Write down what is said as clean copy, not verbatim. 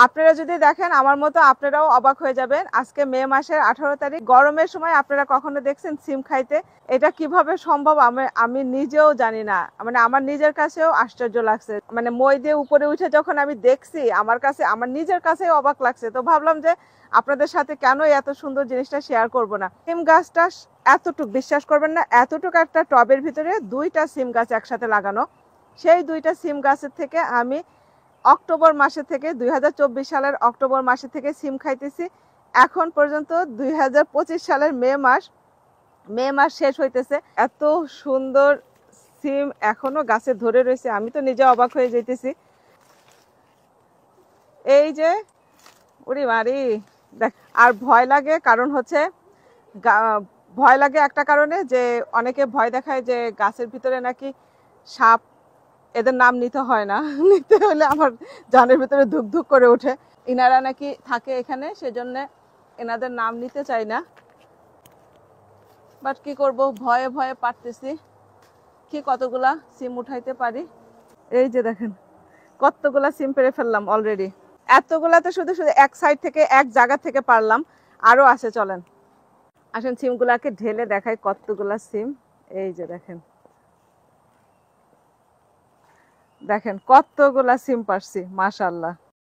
আপনারা যদি দেখেন আমার মতো আপনারাও অবাক হয়ে যাবেন। আজকে মে মাসের 18 তারিখ, গরমের সময় আপনারা কখনো দেখছেন সিম খাইতে? এটা কিভাবে সম্ভব আমি নিজেও জানি না। মানে আমার নিজের কাছেও আশ্চর্য লাগছে। মানে মই দিয়ে উপরে উঠে যখন আমি দেখছি আমার নিজের কাছেও অবাক লাগছে। তো ভাবলাম যে আপনাদের সাথে কেন এত সুন্দর জিনিসটা শেয়ার করব না। সিম গাছটা এতটুক, বিশ্বাস করবেন না, এতটুক একটা টবের ভিতরে 2টা সিম গাছ একসাথে লাগানো। সেই 2টা সিম গাছের থেকে আমি অক্টোবর মাসে থেকে 2024 সালের অক্টোবর মাসে থেকে সিম খাইতেছি। এখন পর্যন্ত 2025 সালের মে মাস শেষ হইতেছে, এত সুন্দর সিম এখনো গাছে ধরে রয়েছে। আমি তো নিজে অবাক হয়ে যাইতেছি। এই যে উড়ি মারি দেখ। আর ভয় লাগে, কারণ হচ্ছে ভয় লাগে একটা কারণে, যে অনেকে ভয় দেখায় যে গাছের ভিতরে নাকি সাপ, এদের নাম নিতে হয় না, নিতে হলে আমার জানের ভিতরে ধুক ধুক করে ওঠে। ইনারা নাকি থাকে এখানে, সেজন্য এনাদের নাম নিতে চাই না। বাট কি করব, ভয়ে ভয়ে পারতেছি। কি কতগুলা সিম উঠাইতে পারি। এই যে দেখেন কতগুলা সিম পেরে ফেললাম অলরেডি। এতগুলা তো শুধু শুধু এক সাইড থেকে, এক জায়গা থেকে পারলাম, আরো আছে। চলেন আসেন সিমগুলাকে ঢেলে দেখাই কতগুলা সিম। এই যে দেখেন, দেখেন কতগুলা সিম পারছি, মাশাআল্লাহ।